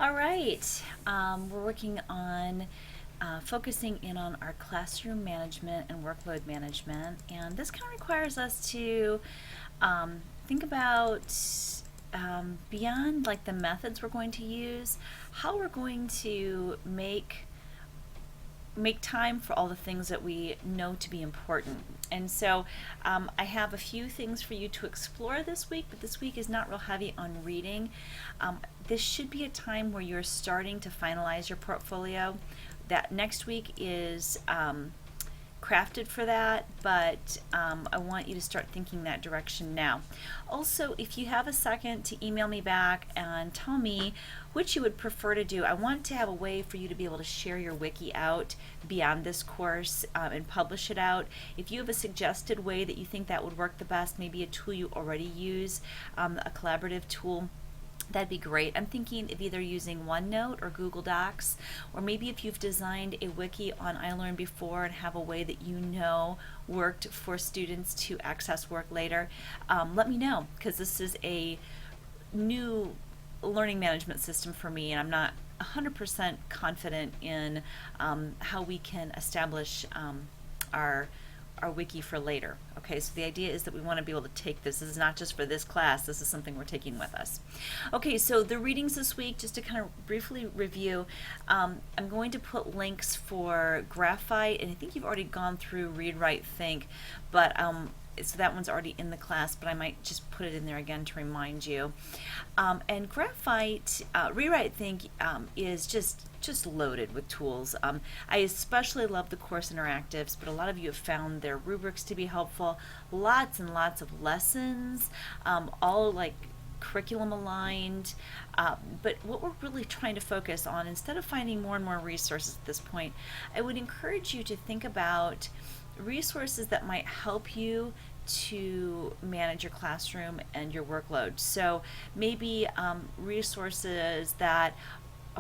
All right, we're working on focusing in on our classroom management and workload management, and this kind of requires us to think about beyond like the methods we're going to use, how we're going to make time for all the things that we know to be important. And so I have a few things for you to explore this week, but this week is not real heavy on reading. This should be a time where you're starting to finalize your portfolio. That next week is crafted for that, but I want you to start thinking that direction now. Also, if you have a second to email me back and tell me which you would prefer to do, I want to have a way for you to be able to share your wiki out beyond this course and publish it out. If you have a suggested way that you think that would work the best, maybe a tool you already use, a collaborative tool, that'd be great. I'm thinking of either using OneNote or Google Docs, or maybe if you've designed a wiki on iLearn before and have a way that you know worked for students to access work later, let me know, because this is a new learning management system for me, and I'm not 100% confident in how we can establish our wiki for later. Okay, so the idea is that we want to be able to take this. This is not just for this class, this is something we're taking with us. Okay, so the readings this week, just to kind of briefly review, I'm going to put links for Graphite, and I think you've already gone through Read, Write, Think, but so that one's already in the class, but I might just put it in there again to remind you. And Graphite, Rewrite Think is just loaded with tools. I especially love the course interactives, but a lot of you have found their rubrics to be helpful. Lots and lots of lessons, all like curriculum aligned, but what we're really trying to focus on, instead of finding more and more resources at this point, I would encourage you to think about resources that might help you to manage your classroom and your workload. So maybe resources that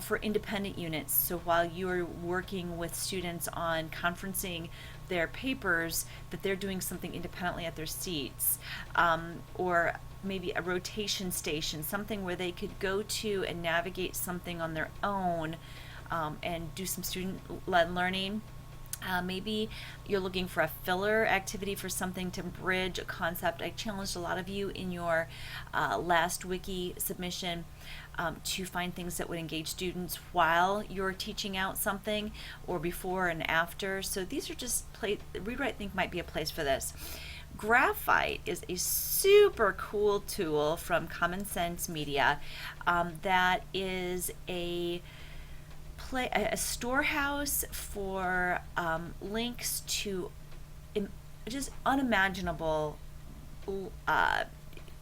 for independent units. So while you're working with students on conferencing their papers, that they're doing something independently at their seats, or maybe a rotation station, something where they could go to and navigate something on their own, and do some student-led learning. Maybe you're looking for a filler activity for something to bridge a concept. I challenged a lot of you in your last wiki submission to find things that would engage students while you're teaching out something, or before and after. So these are just Read, Write, Think might be a place for this. Graphite is a super cool tool from Common Sense Media that is a storehouse for links to just unimaginable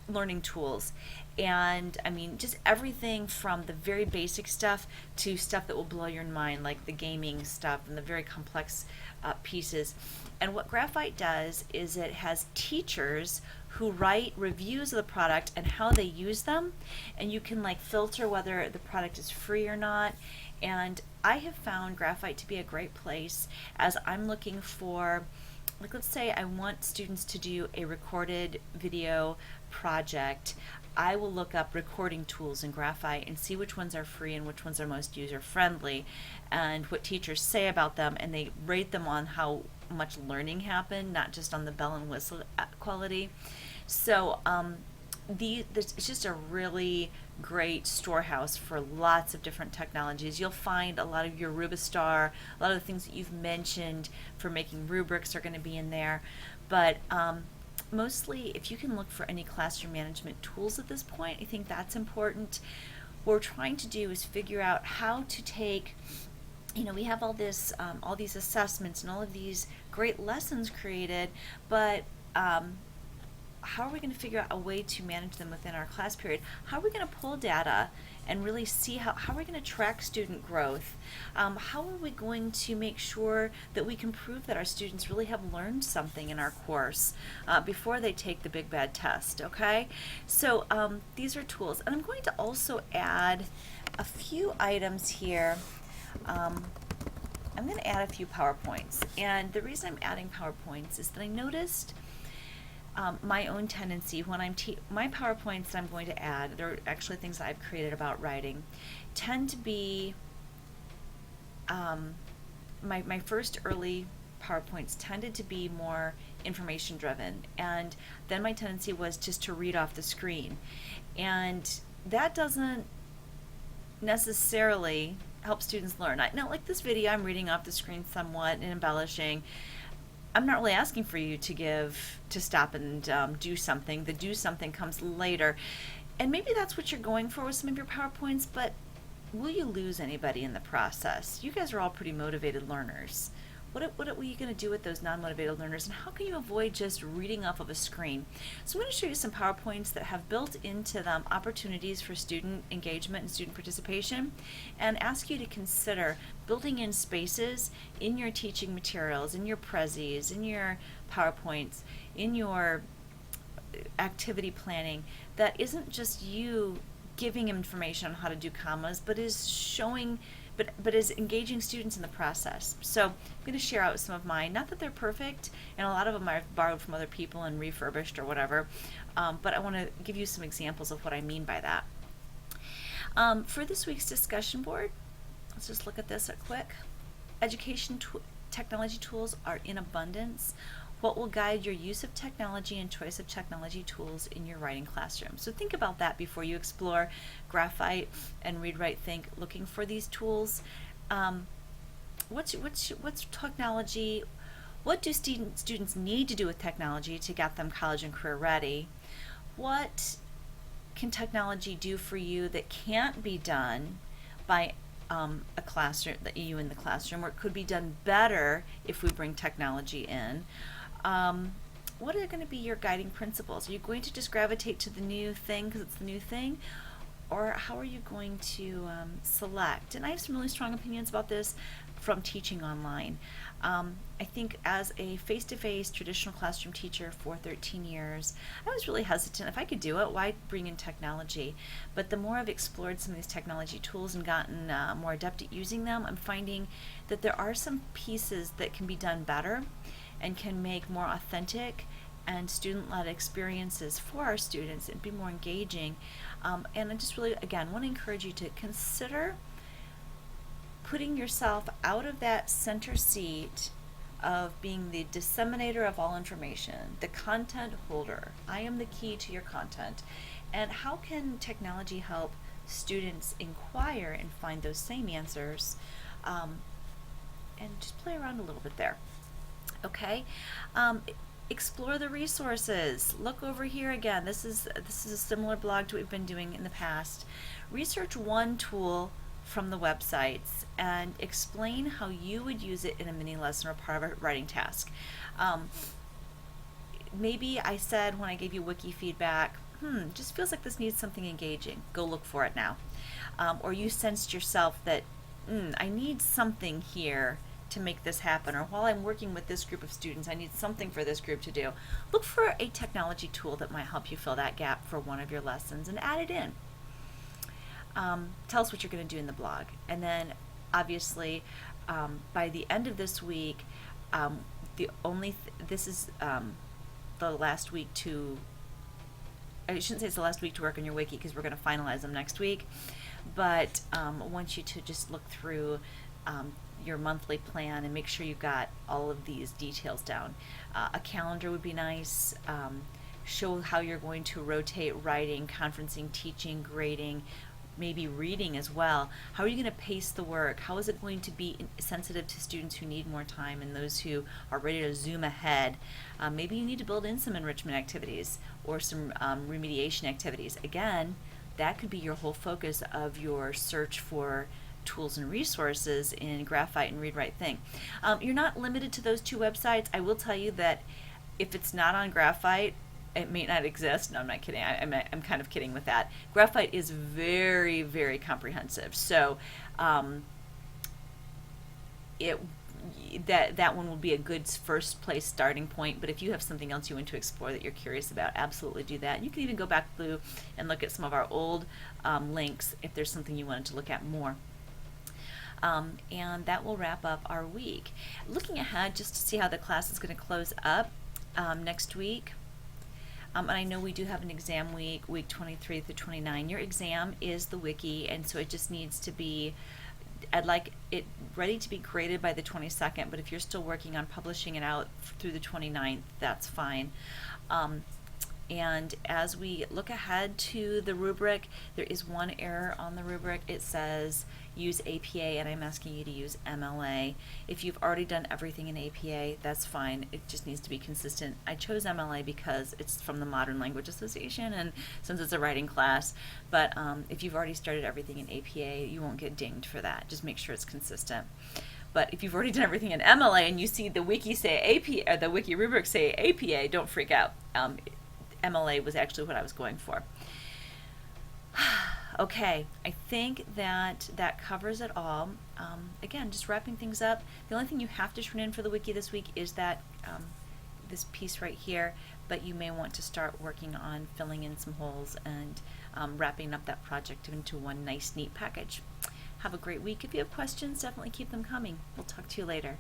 learning tools. And I mean, just everything from the very basic stuff to stuff that will blow your mind, like the gaming stuff and the very complex pieces. And what Graphite does is it has teachers who write reviews of the product and how they use them, and you can like filter whether the product is free or not. And I have found Graphite to be a great place as I'm looking for, like, let's say I want students to do a recorded video project. I will look up recording tools in Graphite and see which ones are free and which ones are most user friendly, and what teachers say about them, and they rate them on how much learning happened, not just on the bell and whistle quality. So it's just a really great storehouse for lots of different technologies. You'll find a lot of your Rubistar, a lot of the things that you've mentioned for making rubrics are going to be in there, but mostly if you can look for any classroom management tools at this point, I think that's important. What we're trying to do is figure out how to take, we have all these assessments and all of these great lessons created, but how are we going to figure out a way to manage them within our class period? How are we going to pull data and really see how are we going to track student growth? How are we going to make sure that we can prove that our students really have learned something in our course before they take the big bad test, okay? So these are tools. And I'm going to also add a few items here. I'm going to add a few PowerPoints. And the reason I'm adding PowerPoints is that I noticed my own tendency when my PowerPoints that I'm going to add, they're actually things that I've created about writing, tend to be my first early PowerPoints tended to be more information driven, and then my tendency was just to read off the screen, and that doesn't necessarily help students learn. Now, like this video, I'm reading off the screen somewhat and embellishing. I'm not really asking for you to stop and do something. The do something comes later, and maybe that's what you're going for with some of your PowerPoints, but will you lose anybody in the process? You guys are all pretty motivated learners. What are you going to do with those non-motivated learners, and how can you avoid just reading off of a screen? So I'm going to show you some PowerPoints that have built into them opportunities for student engagement and student participation, and ask you to consider building in spaces in your teaching materials, in your prezzies, in your PowerPoints, in your activity planning that isn't just you giving information on how to do commas, but is showing but is engaging students in the process. So I'm going to share out some of mine. Not that they're perfect, and a lot of them I've borrowed from other people and refurbished or whatever, but I want to give you some examples of what I mean by that. For this week's discussion board, let's just look at this quick. Education technology tools are in abundance. What will guide your use of technology and choice of technology tools in your writing classroom? So think about that before you explore Graphite and Read Write Think, looking for these tools. What's technology? What do students need to do with technology to get them college and career ready? What can technology do for you that can't be done by a classroom, you in the classroom, or it could be done better if we bring technology in? What are going to be your guiding principles? Are you going to just gravitate to the new thing because it's the new thing? Or how are you going to select? And I have some really strong opinions about this from teaching online. I think as a face-to-face traditional classroom teacher for 13 years, I was really hesitant. If I could do it, why bring in technology? But the more I've explored some of these technology tools and gotten more adept at using them, I'm finding that there are some pieces that can be done better and can make more authentic and student-led experiences for our students and be more engaging. And I just really, again, want to encourage you to consider putting yourself out of that center seat of being the disseminator of all information, the content holder. I am the key to your content. And how can technology help students inquire and find those same answers? And just play around a little bit there. Okay, explore the resources. Look over here again. This is a similar blog to what we've been doing in the past. Research one tool from the websites and explain how you would use it in a mini lesson or part of a writing task. Maybe I said when I gave you wiki feedback, just feels like this needs something engaging. Go look for it now. Or you sensed yourself that I need something here to make this happen, or while I'm working with this group of students, I need something for this group to do. Look for a technology tool that might help you fill that gap for one of your lessons and add it in. Tell us what you're going to do in the blog. And then obviously by the end of this week, this is the last week to, I shouldn't say it's the last week to work on your wiki because we're going to finalize them next week, but I want you to just look through your monthly plan and make sure you've got all of these details down. A calendar would be nice. Show how you're going to rotate writing, conferencing, teaching, grading, maybe reading as well. How are you going to pace the work? How is it going to be sensitive to students who need more time and those who are ready to zoom ahead? Maybe you need to build in some enrichment activities or some remediation activities. Again, that could be your whole focus of your search for tools and resources in Graphite and Read Write Think. You're not limited to those two websites. I will tell you that if it's not on Graphite, it may not exist. No, I'm not kidding. I'm kind of kidding with that. Graphite is very, very comprehensive. So that one will be a good first place starting point. But if you have something else you want to explore that you're curious about, absolutely do that. And you can even go back through and look at some of our old links if there's something you wanted to look at more. And that will wrap up our week. Looking ahead just to see how the class is going to close up next week, And I know we do have an exam week 23 through 29. Your exam is the wiki, and so it just needs to be, I'd like it ready to be graded by the 22nd, but if you're still working on publishing it out through the 29th, that's fine. And as we look ahead to the rubric, there is one error on the rubric. It says use APA, and I'm asking you to use MLA. If you've already done everything in APA, that's fine. It just needs to be consistent. I chose MLA because it's from the Modern Language Association, and since it's a writing class, but if you've already started everything in APA, you won't get dinged for that. Just make sure it's consistent. But if you've already done everything in MLA and you see the wiki say APA, or the wiki rubric say APA, don't freak out. MLA was actually what I was going for. Okay, I think that covers it all. Again, just wrapping things up. The only thing you have to turn in for the wiki this week is that this piece right here, but you may want to start working on filling in some holes and wrapping up that project into one nice, neat package. Have a great week. If you have questions, definitely keep them coming. We'll talk to you later.